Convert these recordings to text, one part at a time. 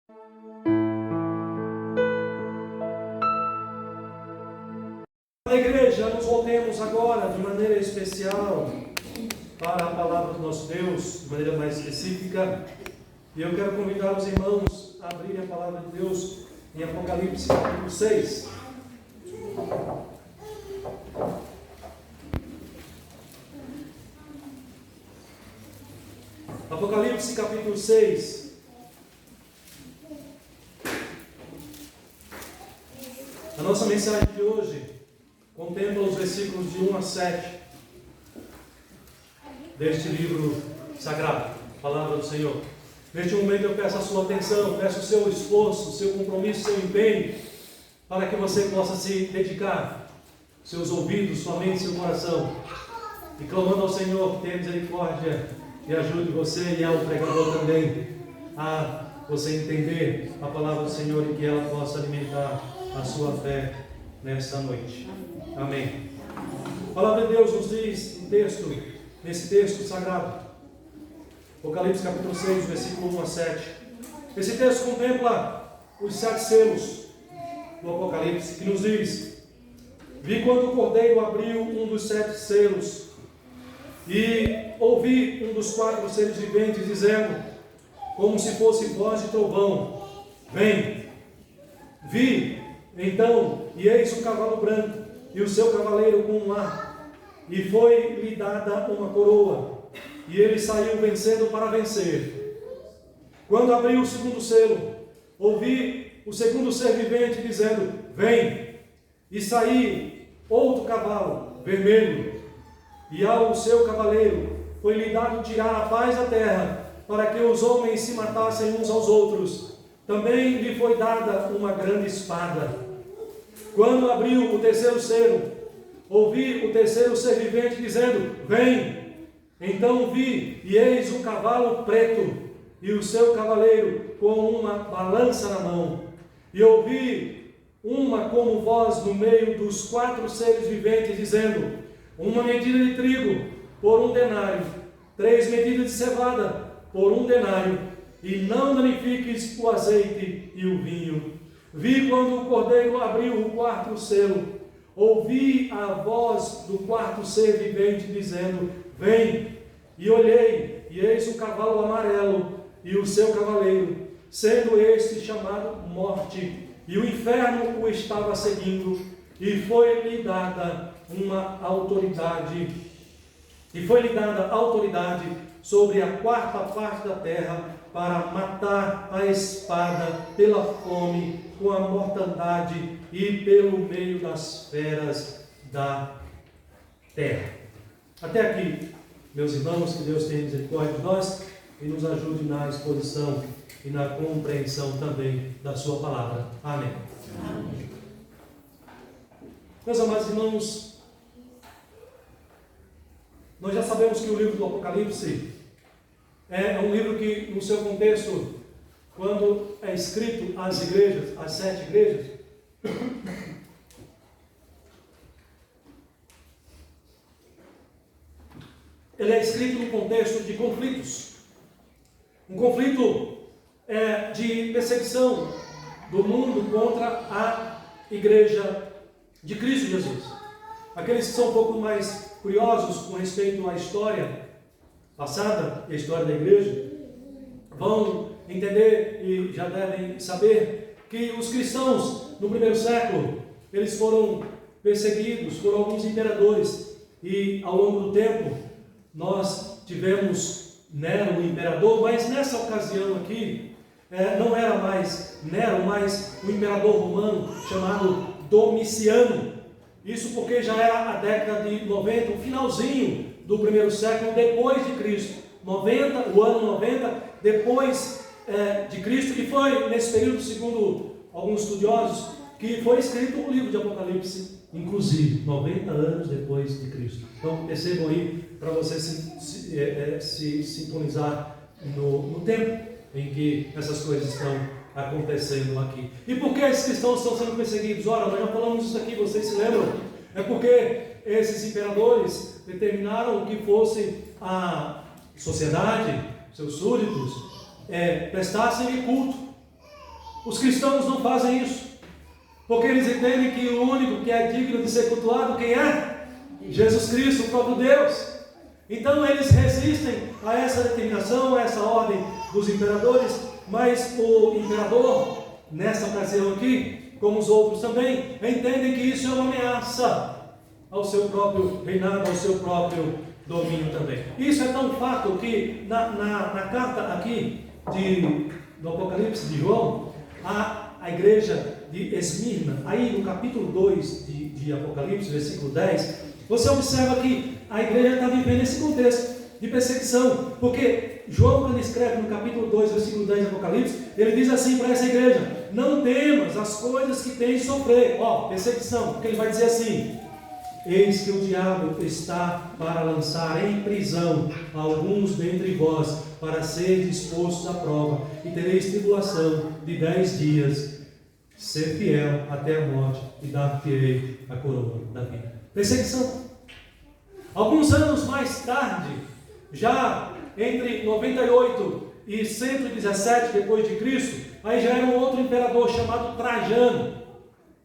Na igreja, nos voltemos agora de maneira especial para a palavra do nosso Deus, de maneira mais específica. E eu quero convidar os irmãos a abrirem a palavra de Deus em Apocalipse capítulo 6. Apocalipse capítulo 6. A nossa mensagem de hoje contempla os versículos de 1 a 7 deste livro sagrado, Palavra do Senhor. Neste momento eu peço a sua atenção, peço o seu esforço, o seu compromisso, o seu empenho, para que você possa se dedicar, seus ouvidos, sua mente, seu coração, e clamando ao Senhor que tenha misericórdia e ajude você e ao pregador também a você entender a palavra do Senhor e que ela possa alimentar a sua fé nesta noite. Amém. A palavra de Deus nos diz nesse texto sagrado, Apocalipse capítulo 6, versículo 1 a 7. Esse texto contempla os 7 selos do Apocalipse, que nos diz: vi quando o Cordeiro abriu um dos 7 selos, e ouvi um dos 4 seres viventes dizendo, como se fosse voz de trovão: vem. Vi, então, e eis um cavalo branco, e o seu cavaleiro com um ar, e foi-lhe dada uma coroa, e ele saiu vencendo para vencer. Quando abriu o segundo selo, ouvi o segundo ser vivente dizendo, vem. E saiu outro cavalo, vermelho, e ao seu cavaleiro foi-lhe dado tirar a paz da terra, para que os homens se matassem uns aos outros. Também lhe foi dada uma grande espada. Quando abriu o terceiro selo, ouvi o terceiro ser vivente dizendo, vem. Então vi, e eis um cavalo preto, e o seu cavaleiro com uma balança na mão. E ouvi uma como voz no meio dos 4 seres viventes, dizendo, uma medida de trigo por 1 denário, 3 medidas de cevada por 1 denário, e não danifiques o azeite e o vinho. Vi quando o Cordeiro abriu o 4º selo, ouvi a voz do 4º ser vivente dizendo, vem. E olhei, e eis um cavalo amarelo, e o seu cavaleiro, sendo este chamado Morte, e o inferno o estava seguindo, e foi-lhe dada autoridade sobre a 4ª parte da terra, para matar a espada pela fome, com a mortandade e pelo meio das feras da terra. Até aqui, meus irmãos, que Deus tenha misericórdia de nós e nos ajude na exposição e na compreensão também da sua palavra. Amém. Amém. Meus amados irmãos, nós já sabemos que o livro do Apocalipse é um livro que, no seu contexto, quando é escrito às igrejas, às 7 igrejas, ele é escrito no contexto de conflitos. Um conflito de perseguição do mundo contra a igreja de Cristo Jesus. Aqueles que são um pouco mais curiosos com respeito à história passada e a história da igreja, vão entender e já devem saber que os cristãos no primeiro século, eles foram perseguidos por alguns imperadores, e ao longo do tempo nós tivemos Nero, o imperador, mas nessa ocasião aqui não era mais Nero, mas o imperador romano chamado Domiciano. Isso porque já era a década de 90, o finalzinho do primeiro século depois de Cristo, o ano 90 depois de Cristo, que foi nesse período, segundo alguns estudiosos, que foi escrito o livro de Apocalipse, inclusive 90 anos depois de Cristo. Então percebam aí, para você se sintonizar no tempo em que essas coisas estão acontecendo aqui. E por que esses cristãos estão sendo perseguidos? Ora, nós já falamos isso aqui, vocês se lembram? É porque esses imperadores determinaram que fosse a sociedade, seus súditos, prestassem culto Os cristãos não fazem isso, porque eles entendem que o único que é digno de ser cultuado, quem é? Jesus Cristo, o próprio Deus. Então eles resistem a essa determinação, a essa ordem dos imperadores, mas o imperador, nessa ocasião aqui, como os outros também, entendem que isso é uma ameaça ao seu próprio reinado, ao seu próprio domínio também. Isso é tão fato que na carta aqui do Apocalipse de João, a igreja de Esmirna, aí no capítulo 2 de Apocalipse, versículo 10, você observa que a igreja está vivendo esse contexto de perseguição, porque João, quando escreve no capítulo 2, versículo 10 de Apocalipse, ele diz assim para essa igreja: não temas as coisas que tens de sofrer. Perseguição, porque ele vai dizer assim: eis que o diabo está para lançar em prisão alguns dentre vós, para ser dispostos à prova, e tereis tribulação de 10 dias. Ser fiel até a morte, e dar-te-ei a coroa da vida. Perseguição. Alguns anos mais tarde, já entre 98 e 117 depois de Cristo, aí já era um outro imperador chamado Trajano.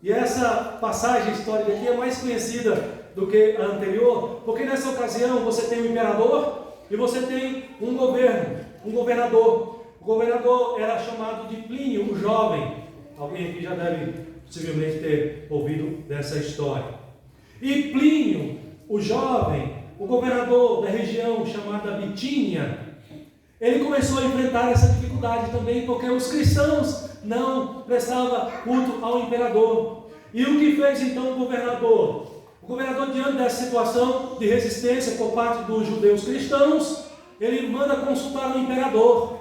E essa passagem histórica aqui é mais conhecida do que a anterior, porque nessa ocasião você tem um imperador e você tem um governador. O governador era chamado de Plínio, o jovem. Alguém aqui já deve possivelmente ter ouvido dessa história. E Plínio, o jovem, o governador da região chamada Bitínia, ele começou a enfrentar essa dificuldade também, porque os cristãos não prestavam culto ao imperador. E o que fez então o governador? O governador, diante dessa situação de resistência por parte dos judeus cristãos, ele manda consultar o imperador.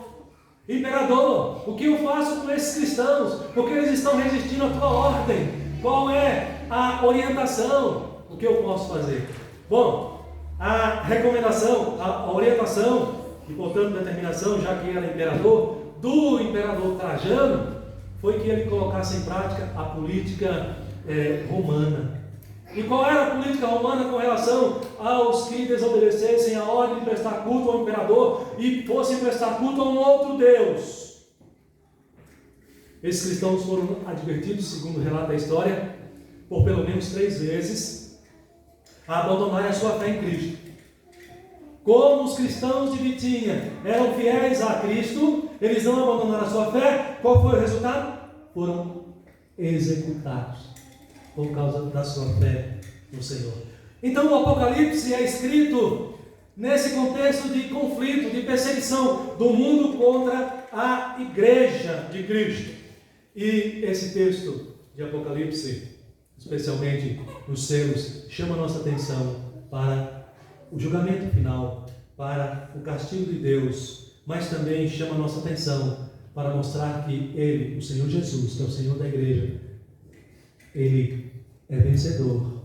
Imperador, o que eu faço com esses cristãos? Porque eles estão resistindo à tua ordem. Qual é a orientação? O que eu posso fazer? Bom, a recomendação, a orientação, e portanto determinação, já que era imperador, do imperador Trajano, foi que ele colocasse em prática a política romana. E qual era a política romana com relação aos que desobedecessem a ordem de prestar culto ao imperador e fossem prestar culto a um outro Deus? Esses cristãos foram advertidos, segundo relata a história, por pelo menos 3 vezes, a abandonarem a sua fé em Cristo. Como os cristãos de Bitínia eram fiéis a Cristo, eles não abandonaram a sua fé. Qual foi o resultado? Foram executados por causa da sua fé no Senhor. Então o Apocalipse é escrito nesse contexto de conflito, de perseguição do mundo contra a igreja de Cristo. E esse texto de Apocalipse, especialmente nos selos, chama a nossa atenção para o julgamento final, para o castigo de Deus, mas também chama a nossa atenção para mostrar que Ele, o Senhor Jesus, que é o Senhor da igreja, Ele é vencedor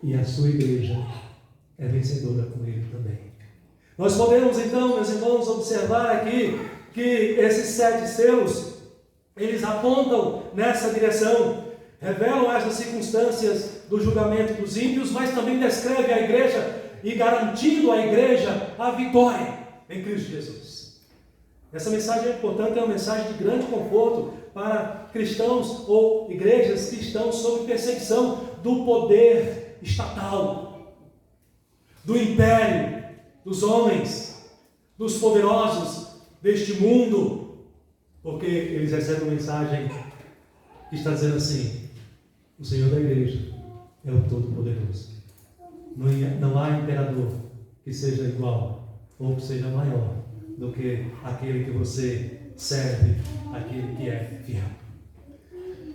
e a sua igreja é vencedora com Ele também. Nós podemos então, meus irmãos, observar aqui que esses 7 selos, eles apontam nessa direção, revelam essas circunstâncias do julgamento dos ímpios, mas também descreve a igreja e garantindo à igreja a vitória em Cristo Jesus. Essa mensagem, portanto, é uma mensagem de grande conforto para cristãos ou igrejas que estão sob perseguição do poder estatal, do império, dos homens, dos poderosos deste mundo, porque eles recebem uma mensagem que está dizendo assim: o Senhor da igreja é o Todo-Poderoso. Não há imperador que seja igual ou que seja maior do que aquele que você serve, aquele que é fiel.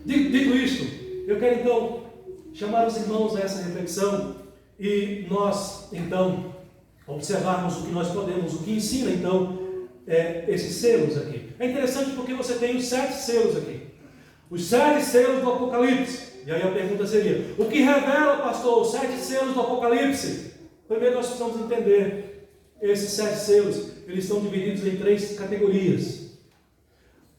Dito isto, eu quero então chamar os irmãos a essa reflexão e nós então observarmos o que nós podemos, o que ensina então esses selos aqui. É interessante porque você tem os 7 selos aqui, os 7 selos do Apocalipse. E aí a pergunta seria: o que revela, pastor, os 7 selos do Apocalipse? Primeiro nós precisamos entender esses 7 selos, eles estão divididos em 3 categorias.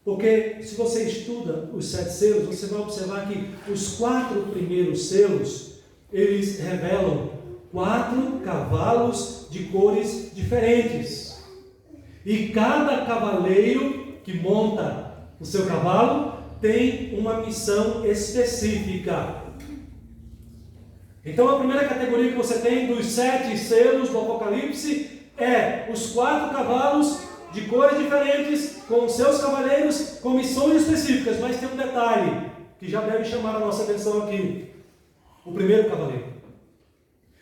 Porque se você estuda os 7 selos, você vai observar que os 4 primeiros selos, eles revelam 4 cavalos de cores diferentes. E cada cavaleiro que monta O seu cavalo tem uma missão específica. Então a primeira categoria que você tem dos 7 selos do Apocalipse é os 4 cavalos de cores diferentes, com seus cavaleiros, com missões específicas. Mas tem um detalhe que já deve chamar a nossa atenção aqui. O primeiro cavaleiro,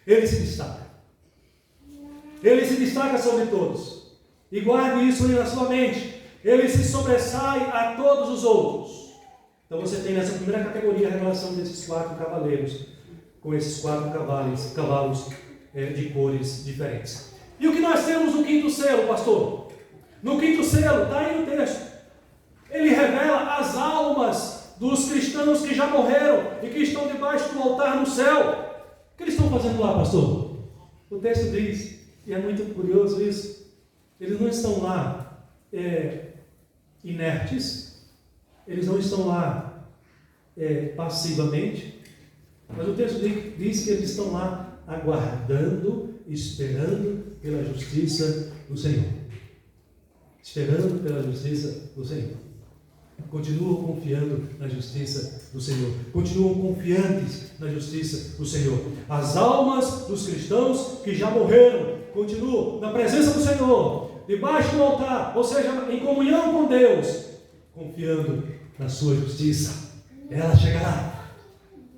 ele se destaca. Ele se destaca sobre todos. E guarde isso aí na sua mente. Ele se sobressai a todos os outros. Então você tem nessa primeira categoria a revelação desses 4 cavaleiros, com esses 4 cavalos de cores diferentes. E o que nós temos no quinto selo, pastor? No quinto selo, está aí no texto. Ele revela as almas dos cristãos que já morreram e que estão debaixo do altar no céu. O que eles estão fazendo lá, pastor? O texto diz, e é muito curioso isso, eles não estão lá inertes, eles não estão lá passivamente, mas o texto diz que eles estão lá aguardando, esperando pela justiça do Senhor. Esperando pela justiça do Senhor. Continuam confiando na justiça do Senhor. Continuam confiantes na justiça do Senhor. As almas dos cristãos que já morreram continuam na presença do Senhor, debaixo do altar, ou seja, em comunhão com Deus, confiando na sua justiça. Ela chegará.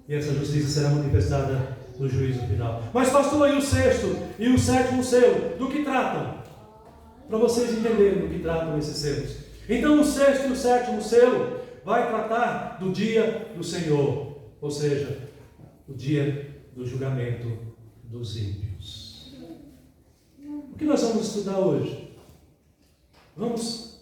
E essa justiça será manifestada no juízo final. Mas pastor, e o 6º e o 7º selo? Do que tratam? Para vocês entenderem do que tratam esses selos. Então o 6º e o 7º selo vai tratar do dia do Senhor. Ou seja, o dia do julgamento dos ímpios. O que nós vamos estudar hoje? Vamos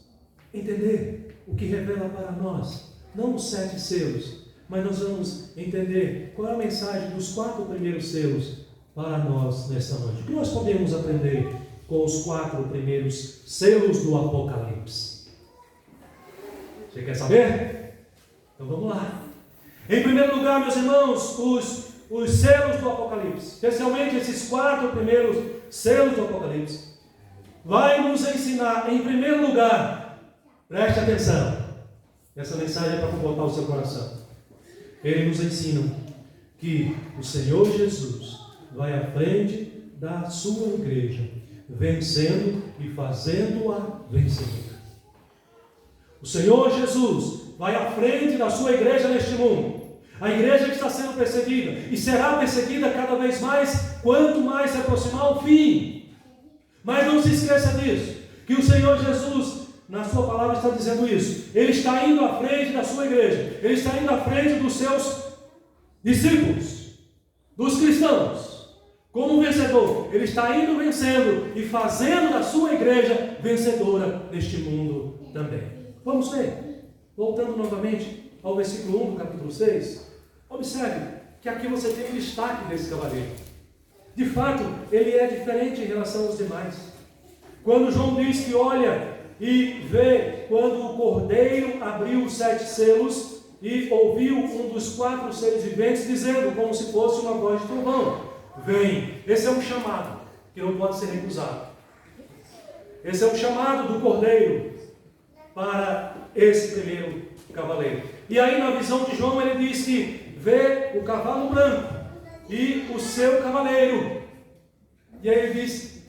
entender o que revela para nós. Não os 7 selos, mas nós vamos entender qual é a mensagem dos 4 primeiros selos para nós nesta noite. O que nós podemos aprender com os 4 primeiros selos do Apocalipse? Você quer saber? Então vamos lá. Em primeiro lugar, meus irmãos, os selos do Apocalipse, especialmente esses 4 primeiros selos do Apocalipse, vai nos ensinar, em primeiro lugar, preste atenção, essa mensagem é para confortar o seu coração. Ele nos ensina que o Senhor Jesus vai à frente da sua igreja, vencendo e fazendo-a vencedora. O Senhor Jesus vai à frente da sua igreja neste mundo. A igreja que está sendo perseguida e será perseguida cada vez mais, quanto mais se aproximar o fim. Mas não se esqueça disso, que o Senhor Jesus, na sua palavra, está dizendo isso. Ele está indo à frente da sua igreja. Ele está indo à frente dos seus discípulos, dos cristãos, como vencedor. Ele está indo vencendo e fazendo da sua igreja vencedora neste mundo também. Vamos ver. Voltando novamente ao versículo 1 do capítulo 6. Observe que aqui você tem o destaque desse cavaleiro. De fato, ele é diferente em relação aos demais. Quando João diz que olha e vê quando o Cordeiro abriu os 7 selos e ouviu um dos 4 seres viventes dizendo, como se fosse uma voz de trovão: vem. Esse é um chamado que não pode ser recusado. Esse é um chamado do Cordeiro para esse primeiro cavaleiro. E aí na visão de João ele diz que vê o cavalo branco e o seu cavaleiro. E aí ele diz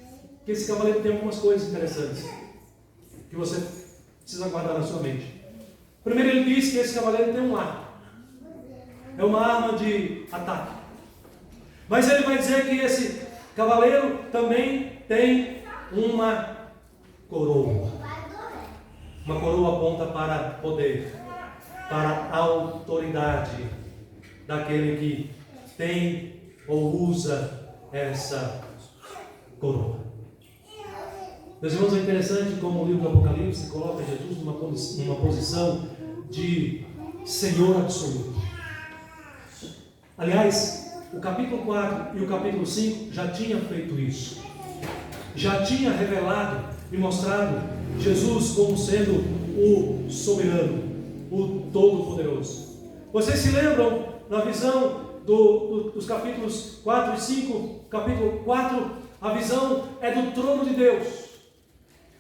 que esse cavaleiro tem algumas coisas interessantes que você precisa guardar na sua mente. Primeiro ele diz que esse cavaleiro tem um arco. É uma arma de ataque. Mas ele vai dizer que esse cavaleiro também tem uma coroa. Uma coroa aponta para poder, para a autoridade daquele que tem ou usa essa coroa. Meus irmãos, é interessante como o livro do Apocalipse coloca Jesus numa posição de Senhor absoluto. Aliás, o capítulo 4 e o capítulo 5 já tinham feito isso. Já tinha revelado e mostrado Jesus como sendo o soberano, o todo-poderoso. Vocês se lembram na visão dos capítulos 4 e 5? Capítulo 4, a visão é do trono de Deus.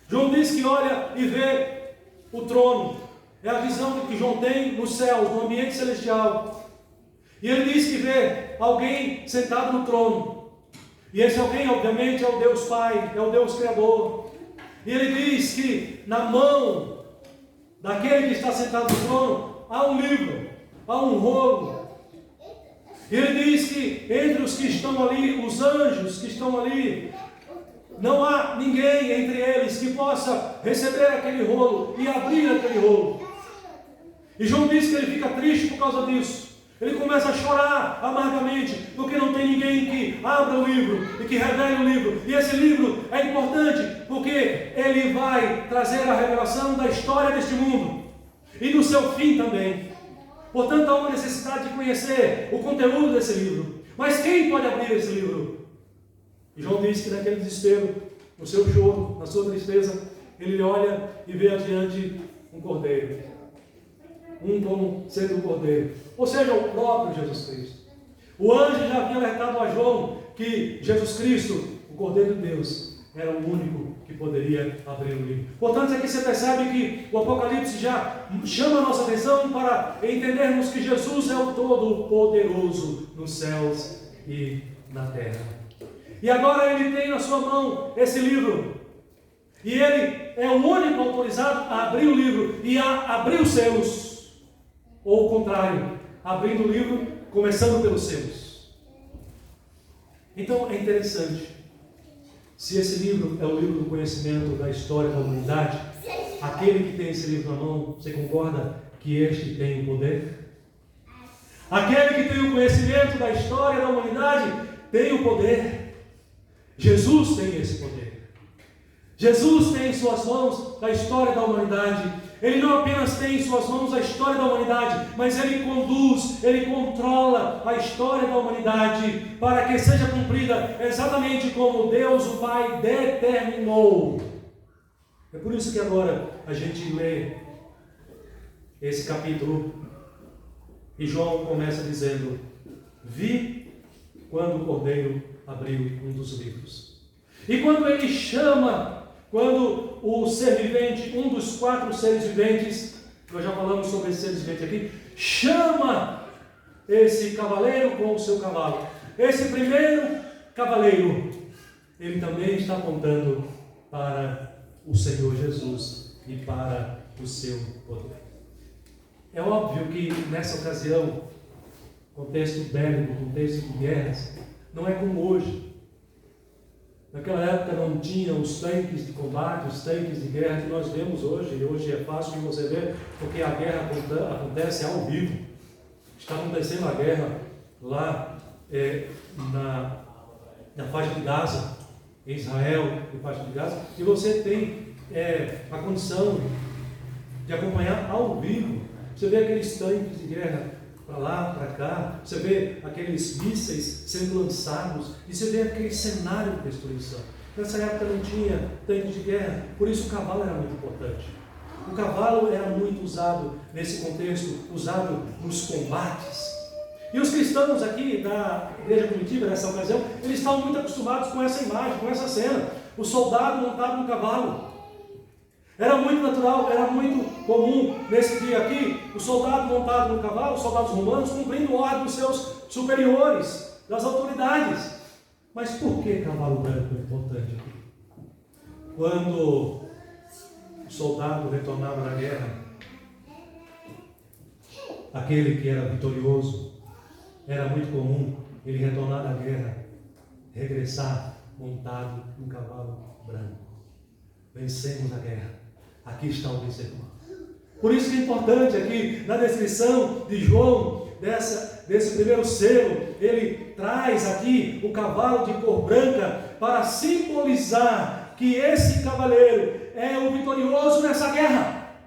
João diz que olha e vê o trono. É a visão que João tem nos céus, no ambiente celestial. E ele diz que vê alguém sentado no trono. E esse alguém, obviamente, é o Deus Pai, é o Deus Criador. E ele diz que na mão daquele que está sentado no trono há um livro, há um rolo. E ele diz que entre os que estão ali, os anjos que estão ali, não há ninguém entre eles que possa receber aquele rolo e abrir aquele rolo. E João diz que ele fica triste por causa disso. Ele começa a chorar amargamente, porque não tem ninguém que abra o livro e que revele o livro. E esse livro é importante, porque ele vai trazer a revelação da história deste mundo e do seu fim também. Portanto, há uma necessidade de conhecer o conteúdo desse livro. Mas quem pode abrir esse livro? E João diz que naquele desespero, no seu choro, na sua tristeza, ele olha e vê adiante um cordeiro. Um como sendo o cordeiro. Ou seja, o próprio Jesus Cristo. O anjo já havia alertado a João que Jesus Cristo, o Cordeiro de Deus, era o único que poderia abrir o livro. Portanto, aqui você percebe que o Apocalipse já chama a nossa atenção para entendermos que Jesus é o Todo-Poderoso nos céus e na terra. E agora ele tem na sua mão esse livro. E ele é o único autorizado a abrir o livro e a abrir os selos. Ou o contrário, abrindo o livro, começando pelos selos. Então é interessante. Se esse livro é o livro do conhecimento da história da humanidade, aquele que tem esse livro na mão, você concorda que este tem o poder? Aquele que tem o conhecimento da história da humanidade tem o poder. Jesus tem esse poder. Jesus tem em suas mãos a história da humanidade. Ele não apenas tem em suas mãos a história da humanidade, mas ele conduz, ele controla a história da humanidade para que seja cumprida exatamente como Deus, o Pai, determinou. É por isso que agora a gente lê esse capítulo e João começa dizendo: vi quando o Cordeiro abriu um dos livros. E quando ele chama, quando o ser vivente, um dos 4 seres viventes, nós já falamos sobre esse ser vivente aqui, chama esse cavaleiro com o seu cavalo. Esse primeiro cavaleiro, ele também está apontando para o Senhor Jesus e para o seu poder. É óbvio que nessa ocasião, contexto bélico, contexto de guerras, não é como hoje. Naquela época não tinha os tanques de combate, os tanques de guerra que nós vemos hoje. E hoje é fácil de você ver, porque a guerra acontece ao vivo. Está acontecendo a guerra lá na faixa de Gaza, em Israel, na faixa de Gaza. E você tem a condição de acompanhar ao vivo. Você vê aqueles tanques de guerra para lá, para cá, você vê aqueles mísseis sendo lançados e você vê aquele cenário de destruição. Nessa época não tinha tanque de guerra, por isso o cavalo era muito importante. O cavalo era muito usado nesse contexto, usado nos combates. E os cristãos aqui da igreja primitiva, nessa ocasião, eles estavam muito acostumados com essa imagem, com essa cena. O soldado montado no cavalo. Era muito natural, era muito comum nesse dia aqui, o soldado montado no cavalo, os soldados romanos, cumprindo ordem dos seus superiores, das autoridades. Mas por que cavalo branco é importante aqui? Quando o soldado retornava da guerra, aquele que era vitorioso, era muito comum ele retornar da guerra, regressar montado num cavalo branco. Vencemos a guerra. Aqui está o vencedor. Por isso que é importante aqui na descrição de João, desse primeiro selo, ele traz aqui o cavalo de cor branca para simbolizar que esse cavaleiro é o vitorioso nessa guerra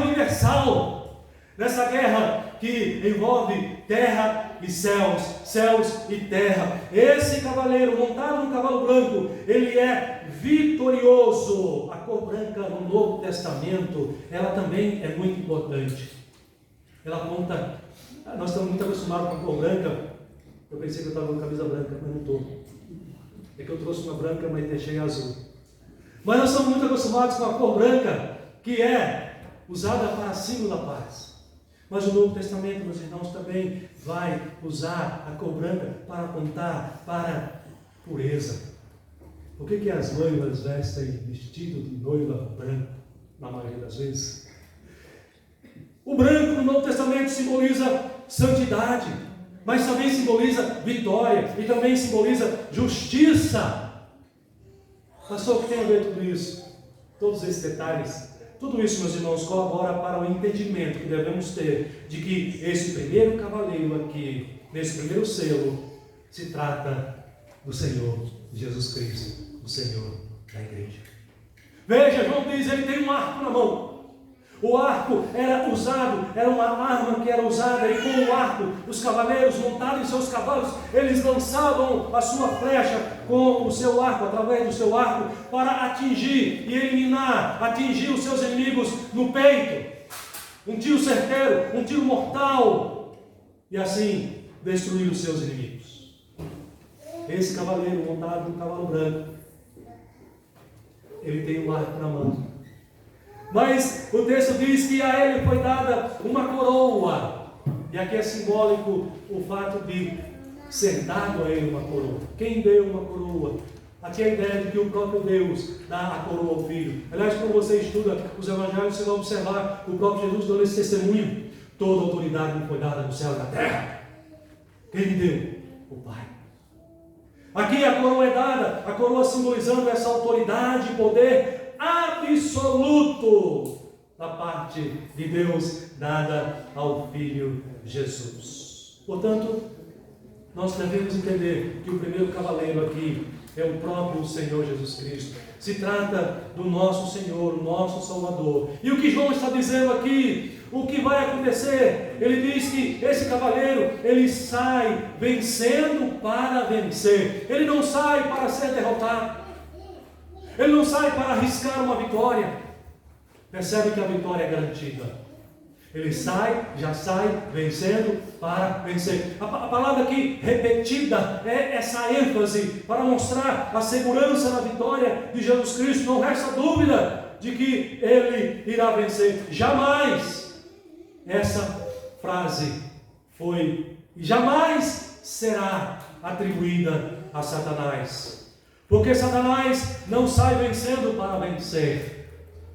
universal, nessa guerra que envolve terra e céus, céus e terra. Esse cavaleiro montado no cavalo branco, ele é vitorioso. A cor branca no Novo Testamento, ela também é muito importante. Ela aponta, nós estamos muito acostumados com a cor branca. Eu pensei que eu estava com camisa branca, mas não estou. É que eu trouxe uma branca, mas deixei azul. Mas nós estamos muito acostumados com a cor branca, que é usada para símbolo da paz. Mas o Novo Testamento, meus irmãos, também vai usar a cor branca para apontar para pureza. Por que as noivas vestem vestido de noiva branco, na maioria das vezes? O branco no Novo Testamento simboliza santidade, mas também simboliza vitória e também simboliza justiça. Pastor, o que tem a ver tudo isso? Todos esses detalhes, tudo isso, meus irmãos, colabora para o entendimento que devemos ter de que esse primeiro cavaleiro aqui, nesse primeiro selo, se trata do Senhor Jesus Cristo, o Senhor da igreja. Veja, João diz, ele tem um arco na mão. O arco era usado, era uma arma que era usada, e com o arco, os cavaleiros montados em seus cavalos, eles lançavam a sua flecha com o seu arco, através do seu arco, para atingir e eliminar, atingir os seus inimigos no peito. Um tiro certeiro, um tiro mortal, e assim destruir os seus inimigos. Esse cavaleiro montado num cavalo branco, ele tem um arco na mão. Mas o texto diz que a ele foi dada uma coroa. E aqui é simbólico o fato de ser dado a ele uma coroa. Quem deu uma coroa? Aqui é a ideia de que o próprio Deus dá a coroa ao Filho. Aliás, quando você estuda os evangelhos, você vai observar o próprio Jesus dando esse testemunho. Toda autoridade me foi dada no céu e na terra. Quem me deu? O Pai. Aqui a coroa é dada, a coroa simbolizando essa autoridade e poder absoluto da parte de Deus dada ao Filho Jesus. Portanto, nós devemos entender que o primeiro cavaleiro aqui é o próprio Senhor Jesus Cristo. Se trata do nosso Senhor, o nosso Salvador. E o que João está dizendo aqui, o que vai acontecer? Ele diz que esse cavaleiro, ele sai vencendo para vencer. Ele não sai para ser derrotado. Ele não sai para arriscar uma vitória. Percebe que a vitória é garantida. Ele já sai vencendo para vencer. A palavra aqui repetida é essa ênfase para mostrar a segurança na vitória de Jesus Cristo. Não resta dúvida de que ele irá vencer. Jamais essa frase foi e jamais será atribuída a Satanás. Porque Satanás não sai vencendo para vencer.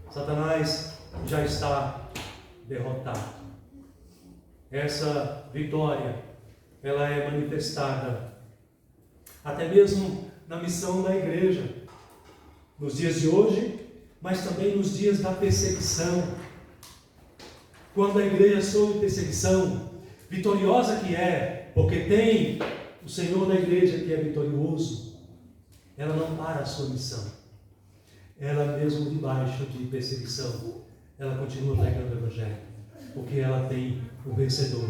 Satanás já está derrotado. Essa vitória, ela é manifestada até mesmo na missão da igreja, nos dias de hoje, mas também nos dias da perseguição. Quando a igreja sob perseguição, vitoriosa que é, porque tem o Senhor da igreja que é vitorioso, ela não para a sua missão. Ela mesmo debaixo de perseguição, ela continua pregando o Evangelho, porque ela tem o vencedor,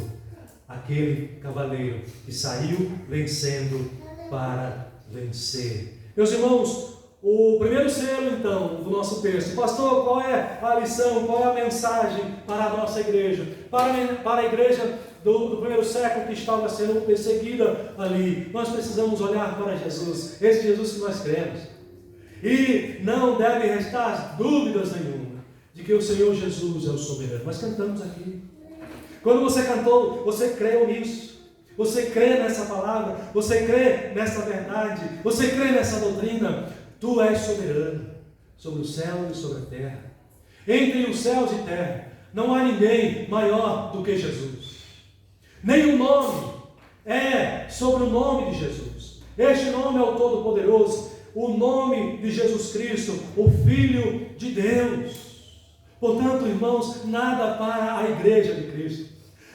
aquele cavaleiro que saiu vencendo para vencer. Meus irmãos, o primeiro selo então do nosso texto. Pastor, qual é a lição, qual é a mensagem para a nossa igreja? Para a igreja do primeiro século que estava sendo perseguida ali. Nós precisamos olhar para Jesus, esse Jesus que nós cremos. E não deve restar dúvidas nenhuma de que o Senhor Jesus é o soberano. Nós cantamos aqui. Quando você cantou, você creu nisso. Você crê nessa palavra, você crê nessa verdade, você crê nessa doutrina. Tu és soberano sobre o céu e sobre a terra. Entre os céus e terra não há ninguém maior do que Jesus. Nenhum nome é sobre o nome de Jesus. Este nome é o Todo-Poderoso, o nome de Jesus Cristo, o Filho de Deus. Portanto, irmãos, nada para a igreja de Cristo,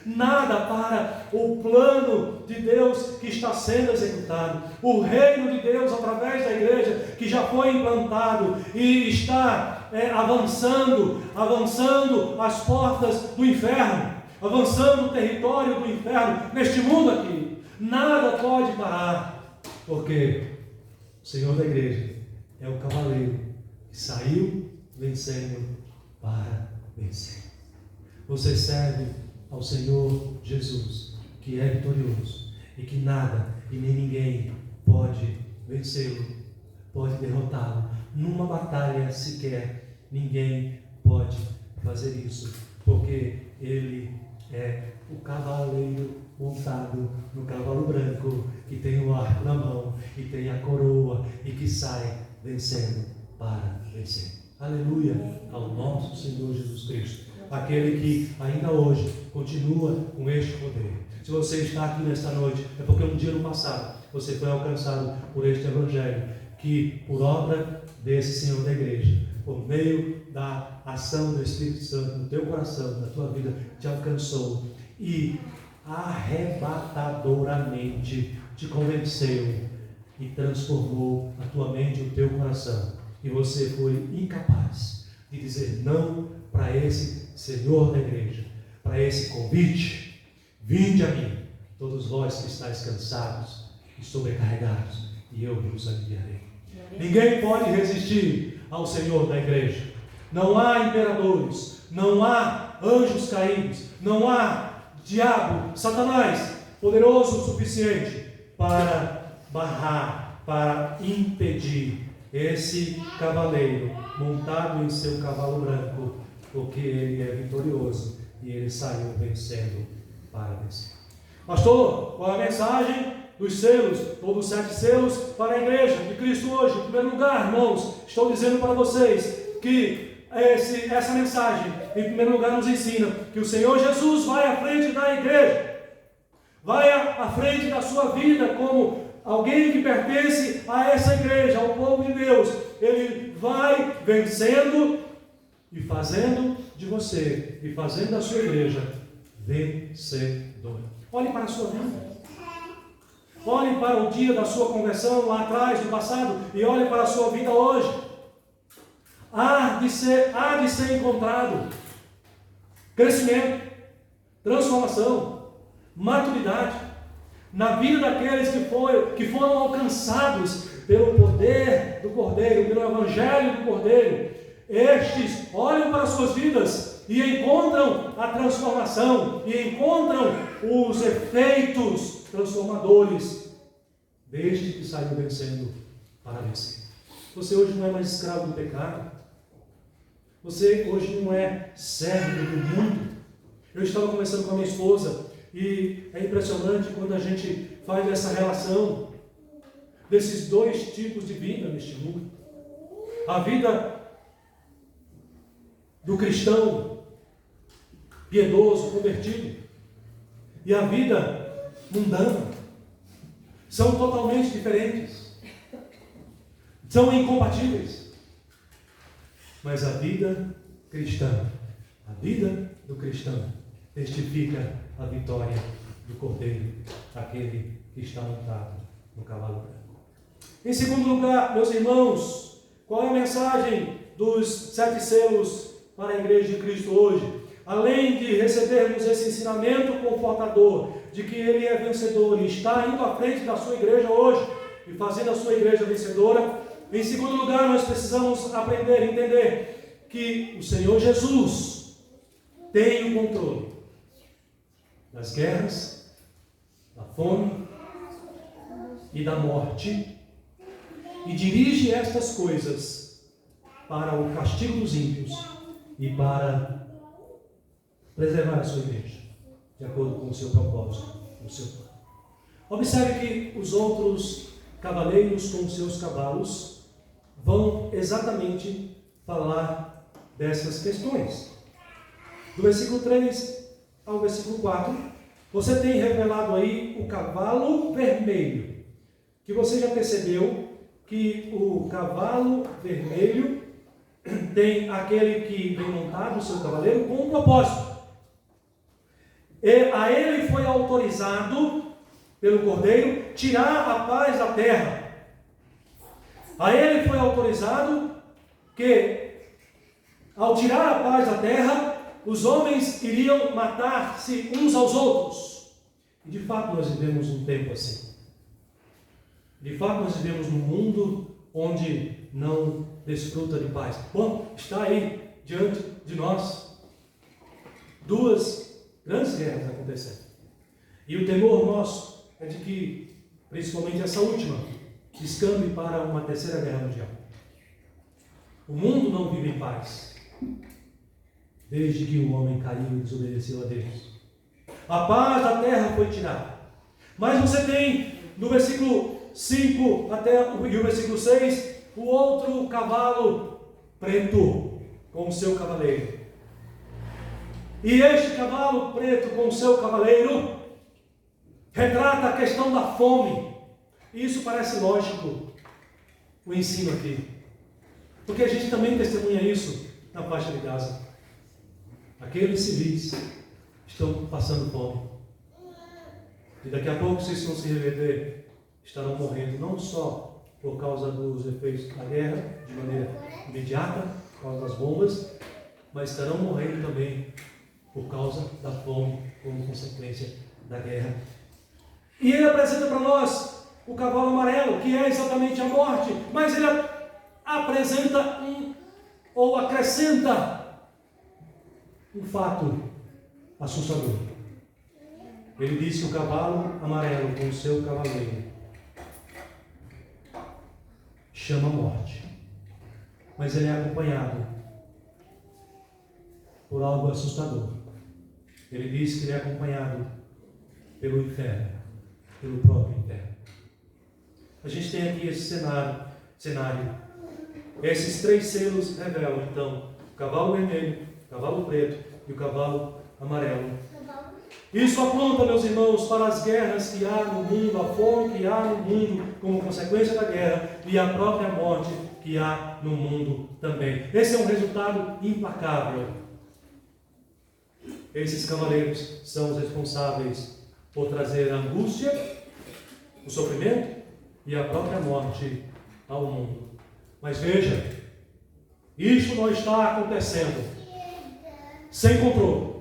nada para o plano de Deus que está sendo executado, o reino de Deus através da igreja que já foi implantado e está avançando as portas do inferno, avançando o território do inferno neste mundo aqui. Nada pode parar, porque o Senhor da igreja é o cavaleiro que saiu vencendo para vencer. Você serve ao Senhor Jesus, que é vitorioso e que nada e nem ninguém pode vencê-lo, pode derrotá-lo. Numa batalha sequer, ninguém pode fazer isso, porque Ele é o cavaleiro montado no cavalo branco, que tem o arco na mão, e tem a coroa, e que sai vencendo para vencer. Aleluia ao nosso Senhor Jesus Cristo, aquele que ainda hoje continua com este poder. Se você está aqui nesta noite, é porque um dia no passado você foi alcançado por este Evangelho, que por obra desse Senhor da igreja, por meio da ação do Espírito Santo no teu coração, na tua vida, te alcançou e arrebatadoramente te convenceu e transformou a tua mente e o teu coração. E você foi incapaz de dizer não para esse Senhor da igreja, para esse convite: vinde a mim, todos vós que estáis cansados e sobrecarregados, e eu vos aliviarei. Ninguém pode resistir ao Senhor da igreja. Não há imperadores, não há anjos caídos, não há diabo, Satanás, poderoso o suficiente para barrar, para impedir esse cavaleiro montado em seu cavalo branco, porque ele é vitorioso e ele saiu vencendo para vencer. Pastor, qual é a mensagem dos selos, ou dos 7 selos para a igreja de Cristo hoje? Em primeiro lugar, irmãos, estou dizendo para vocês que essa mensagem, em primeiro lugar, nos ensina que o Senhor Jesus vai à frente da igreja, vai à frente da sua vida como alguém que pertence a essa igreja, ao povo de Deus. Ele vai vencendo e fazendo de você e fazendo da sua igreja vencedora. Olhe para a sua vida. Olhe para o dia da sua conversão lá atrás, no passado, e olhe para a sua vida hoje. Há de ser encontrado crescimento, transformação, maturidade na vida daqueles que foram alcançados pelo poder do Cordeiro, pelo Evangelho do Cordeiro. Estes olham para as suas vidas e encontram a transformação, e encontram os efeitos transformadores desde que saiu vencendo para vencer. Você hoje não é mais escravo do pecado. Você hoje não é servo do mundo. Eu estava conversando com a minha esposa e é impressionante quando a gente faz essa relação desses dois tipos de vida neste mundo. A vida do cristão piedoso, convertido, e a vida mundana são totalmente diferentes, são incompatíveis. Mas a vida cristã, a vida do cristão, testifica a vitória do Cordeiro, aquele que está montado no cavalo branco. Em segundo lugar, meus irmãos, qual é a mensagem dos 7 selos para a igreja de Cristo hoje? Além de recebermos esse ensinamento confortador de que Ele é vencedor e está indo à frente da sua igreja hoje e fazendo a sua igreja vencedora, em segundo lugar, nós precisamos aprender e entender que o Senhor Jesus tem o controle das guerras, da fome e da morte, e dirige estas coisas para o castigo dos ímpios e para preservar a sua igreja, de acordo com o seu propósito, o seu plano. Observe que os outros cavaleiros com seus cavalos vão exatamente falar dessas questões. Do versículo 3 ao versículo 4, você tem revelado aí o cavalo vermelho, que você já percebeu que o cavalo vermelho tem aquele que vem montado, o seu cavaleiro, com um propósito. A ele foi autorizado pelo Cordeiro tirar a paz da terra. A ele foi autorizado que, ao tirar a paz da terra, os homens iriam matar-se uns aos outros. E de fato nós vivemos um tempo assim. De fato nós vivemos num mundo onde não desfruta de paz. Bom, está aí diante de nós 2 grandes guerras acontecendo. E o temor nosso é de que, principalmente essa última, descambe para uma 3ª guerra mundial. O mundo não vive em paz. desde que o homem caiu e desobedeceu a Deus. A paz da terra foi tirada. Mas você tem, no versículo 5 e o versículo 6, o outro cavalo preto com o seu cavaleiro. E este cavalo preto com o seu cavaleiro retrata a questão da fome. E isso parece lógico, o ensino aqui. Porque a gente também testemunha isso na faixa de Gaza. Aqueles civis estão passando fome. E daqui a pouco, se isso não se reverter, estarão morrendo, não só por causa dos efeitos da guerra, de maneira imediata, por causa das bombas, mas estarão morrendo também por causa da fome, como consequência da guerra. E ele apresenta para nós o cavalo amarelo, que é exatamente a morte, mas ele apresenta ou acrescenta um fato assustador. Ele diz que o cavalo amarelo com o seu cavaleiro chama a morte, mas ele é acompanhado por algo assustador. Ele diz que ele é acompanhado pelo inferno, pelo próprio inferno. A gente tem aqui esse cenário. Esses 3 selos revelam, então, o cavalo vermelho, o cavalo preto e o cavalo amarelo. Isso aponta, meus irmãos, para as guerras que há no mundo, a fome que há no mundo como consequência da guerra e a própria morte que há no mundo também. Esse é um resultado implacável. Esses cavaleiros são os responsáveis por trazer a angústia, o sofrimento e a própria morte ao mundo. Mas veja, isto não está acontecendo sem controle.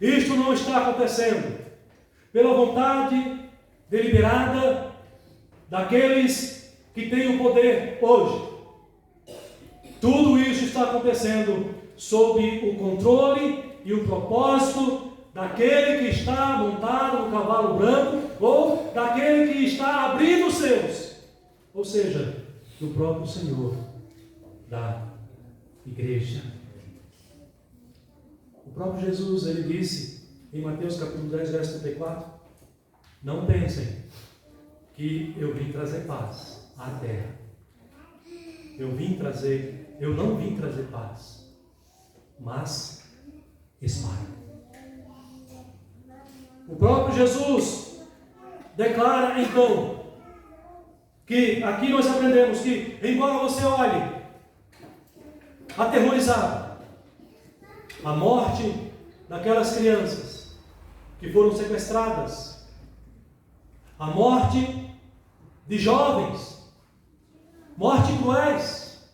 Isto não está acontecendo pela vontade deliberada daqueles que têm o poder hoje. Tudo isso está acontecendo sob o controle e o propósito daquele que está montado no cavalo branco ou daquele que está abrindo os seus, ou seja, do próprio Senhor da igreja. O próprio Jesus, ele disse em Mateus capítulo 10, verso 34, não pensem que eu vim trazer paz à terra. Eu não vim trazer paz, mas espada. O próprio Jesus declara então que aqui nós aprendemos que, embora você olhe aterrorizado a morte daquelas crianças que foram sequestradas, a morte de jovens, morte cruéis,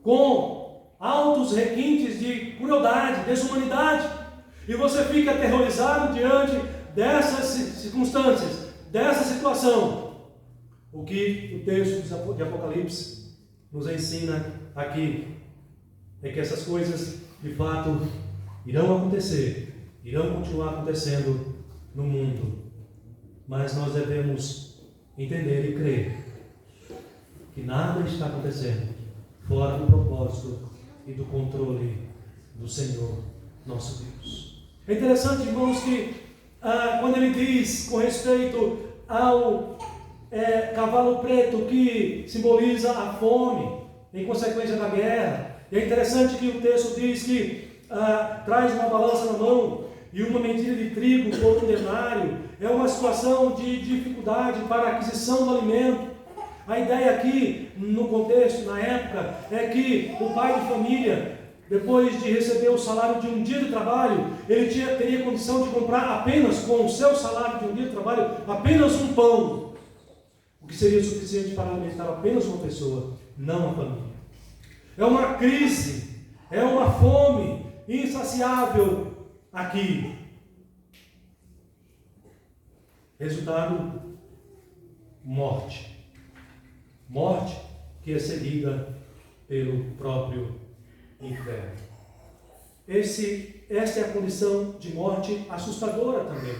com altos requintes de crueldade, desumanidade, e você fica aterrorizado diante dessas circunstâncias, dessa situação. O que o texto de Apocalipse nos ensina aqui é que essas coisas, de fato, irão acontecer, irão continuar acontecendo no mundo. Mas nós devemos entender e crer que nada está acontecendo fora do propósito e do controle do Senhor, nosso Deus. É interessante, irmãos, que quando ele diz com respeito ao cavalo preto, que simboliza a fome em consequência da guerra, é interessante que o texto diz que traz uma balança na mão e uma medida de trigo por um denário. É uma situação de dificuldade para a aquisição do alimento. A ideia aqui, no contexto, na época, é que o pai de família, depois de receber o salário de um dia de trabalho, ele teria condição de comprar apenas, com o seu salário de um dia de trabalho, apenas um pão, o que seria suficiente para alimentar apenas uma pessoa, não a família. É uma crise, é uma fome insaciável aqui. Resultado, morte. Morte que é seguida pelo próprio inferno. Esta é a condição de morte assustadora também.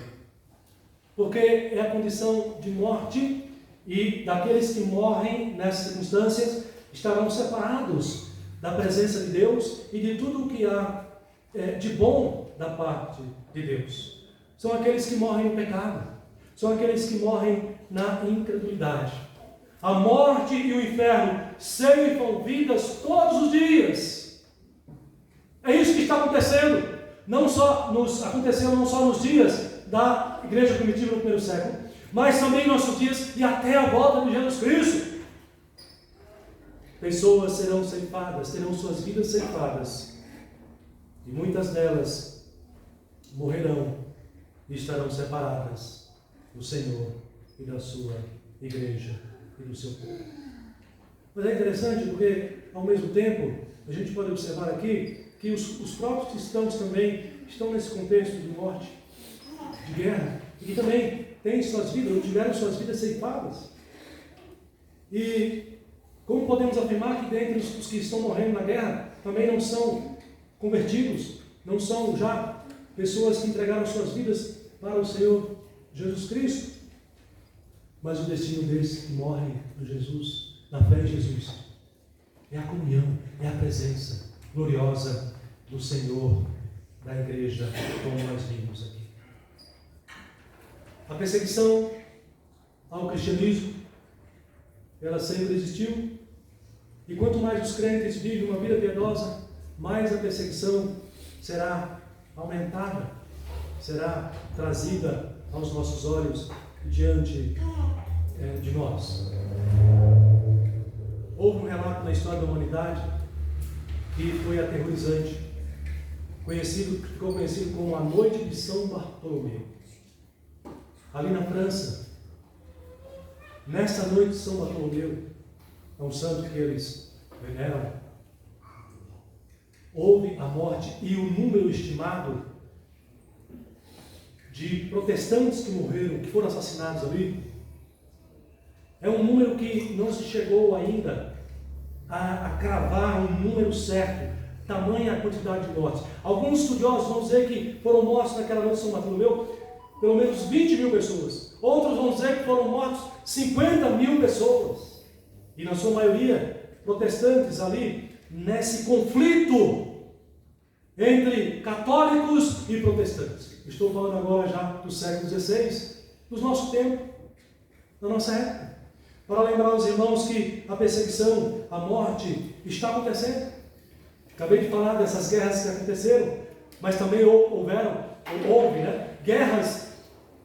Porque é a condição de morte e daqueles que morrem nessas circunstâncias estarão separados da presença de Deus e de tudo o que há de bom da parte de Deus. São aqueles que morrem no pecado, são aqueles que morrem na incredulidade. A morte e o inferno ceifam vidas todos os dias. É isso que está acontecendo. Aconteceu não só nos dias da igreja primitiva no primeiro século, mas também em nossos dias e até a volta de Jesus Cristo. Pessoas serão ceifadas, terão suas vidas ceifadas, e muitas delas morrerão e estarão separadas do Senhor e da sua igreja e do seu povo. Mas é interessante porque, ao mesmo tempo, a gente pode observar aqui que os próprios cristãos também estão nesse contexto de morte, de guerra, e que também têm suas vidas, ou tiveram suas vidas ceifadas. E como podemos afirmar que dentre os que estão morrendo na guerra também não são convertidos, não são já pessoas que entregaram suas vidas para o Senhor Jesus Cristo? Mas o destino desses que morrem por Jesus, na fé em Jesus, é a comunhão, é a presença gloriosa do Senhor, da igreja, como nós vimos aqui. A perseguição ao cristianismo, ela sempre existiu, e quanto mais os crentes vivem uma vida piedosa, mais a perseguição será aumentada, será trazida aos nossos olhos diante de nós. Houve um relato na história da humanidade que foi aterrorizante, ficou conhecido como a Noite de São Bartolomeu. Ali na França, nesta noite de São Bartolomeu, é um santo que eles veneram, houve a morte, e o número estimado de protestantes que morreram, que foram assassinados ali, é um número que não se chegou ainda a cravar um número certo, tamanha a quantidade de mortes. Alguns estudiosos vão dizer que foram mortos naquela noite de São Bartolomeu pelo menos 20 mil pessoas. Outros vão dizer que foram mortos 50 mil pessoas. E na sua maioria, protestantes ali, nesse conflito entre católicos e protestantes. Estou falando agora já do século XVI, do nosso tempo, da nossa época. Para lembrar os irmãos que a perseguição, a morte, está acontecendo. Acabei de falar dessas guerras que aconteceram, mas também houve guerras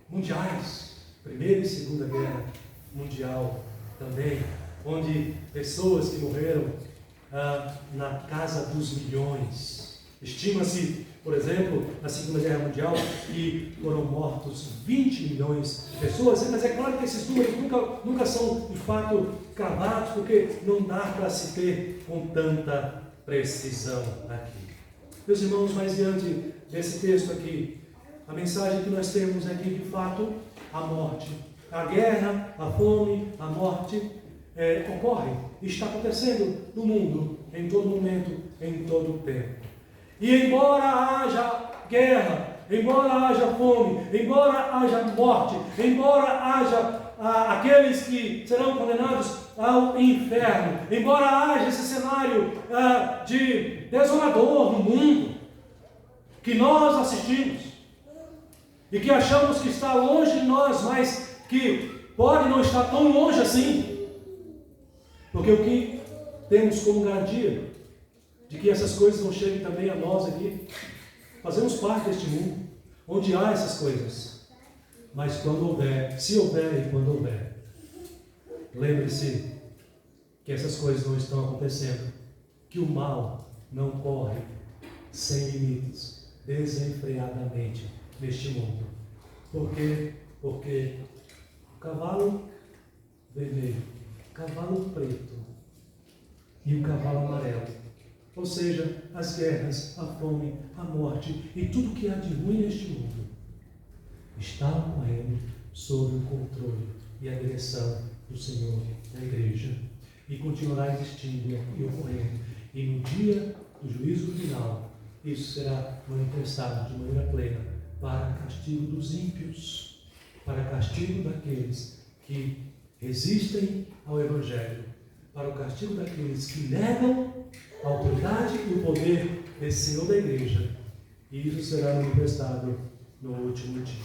mundiais, Primeira e Segunda Guerra Mundial também, onde pessoas que morreram na casa dos milhões. Estima-se, por exemplo, na Segunda Guerra Mundial, que foram mortos 20 milhões de pessoas, mas é claro que esses números nunca são de fato cravados, porque não dá para se ter com tanta precisão aqui. Meus irmãos, mas diante desse texto aqui, a mensagem que nós temos é que, de fato, a morte, a guerra, a fome, a morte ocorre, está acontecendo no mundo, em todo momento, em todo o tempo. E embora haja guerra, embora haja fome, embora haja morte, embora haja aqueles que serão condenados ao inferno, embora haja esse cenário de desolador no mundo, que nós assistimos, e que achamos que está longe de nós, mas que pode não estar tão longe assim, porque o que temos como garantia de que essas coisas não cheguem também a nós aqui, fazemos parte deste mundo, onde há essas coisas, mas quando houver, se houver e quando houver, lembre-se que essas coisas não estão acontecendo, que o mal não corre sem limites, desenfreadamente neste mundo. Por quê? Porque o cavalo vermelho, o cavalo preto e o cavalo amarelo, ou seja, as guerras, a fome, a morte e tudo que há de ruim neste mundo, está ocorrendo sob o controle e a direção do Senhor da igreja, e continuará existindo e ocorrendo. E no dia do juízo final, isso será manifestado de maneira plena para castigo dos ímpios, para castigo daqueles que resistem ao Evangelho, para o castigo daqueles que negam a autoridade e o poder desceu da igreja, e isso será manifestado no último dia.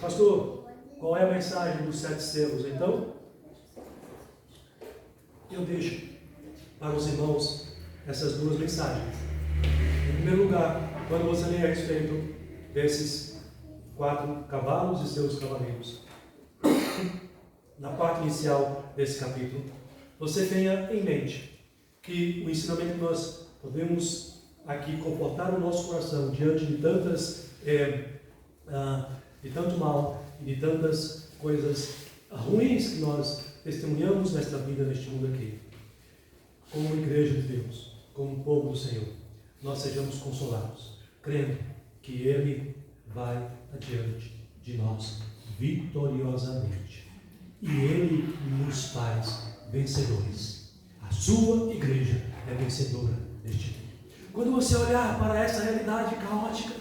Pastor, qual é a mensagem dos 7 selos, então? Eu deixo para os irmãos essas 2 mensagens. Em primeiro lugar, quando você lê a respeito desses 4 cavalos e seus cavaleiros, na parte inicial desse capítulo, você tenha em mente que o ensinamento que nós podemos aqui confortar o nosso coração diante de de tanto mal e de tantas coisas ruins que nós testemunhamos nesta vida, neste mundo aqui. Como igreja de Deus, como povo do Senhor, nós sejamos consolados, crendo que Ele vai adiante de nós vitoriosamente. E Ele nos faz vencedores. A sua igreja é vencedora deste mundo. Quando você olhar para essa realidade caótica,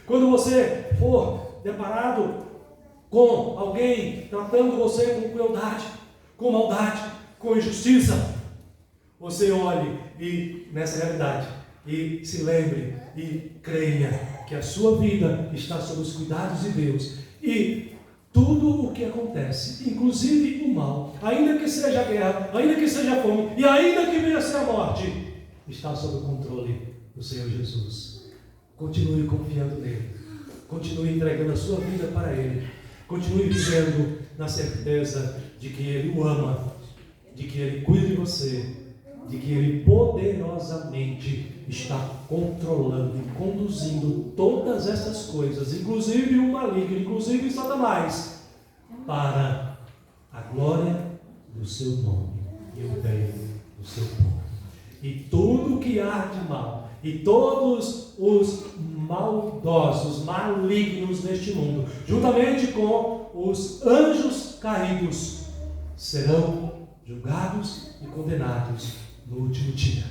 quando você for deparado com alguém tratando você com crueldade, com maldade, com injustiça, você olhe nessa realidade e se lembre e creia que a sua vida está sob os cuidados de Deus, e tudo o que acontece, inclusive o mal, ainda que seja a guerra, ainda que seja a fome e ainda que venha a ser a morte, está sob o controle do Senhor Jesus. Continue confiando nele, continue entregando a sua vida para Ele, continue vivendo na certeza de que Ele o ama, de que Ele cuida de você, de que Ele poderosamente está controlando e conduzindo todas essas coisas, inclusive o maligno, inclusive Satanás, para a glória do seu nome e o bem do seu povo. E tudo que há de mal, e todos os maldosos, malignos neste mundo, juntamente com os anjos caídos, serão julgados e condenados no último dia.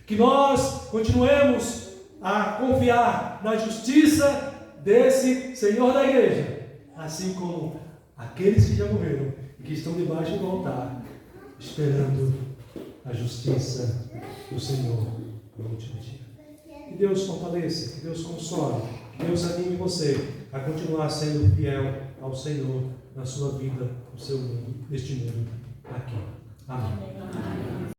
Que nós continuemos a confiar na justiça desse Senhor da igreja, assim como aqueles que já morreram e que estão debaixo do altar, esperando a justiça do Senhor no último dia. Que Deus fortaleça, que Deus console, que Deus anime você a continuar sendo fiel ao Senhor na sua vida, no seu mundo, neste mundo aqui. Amém.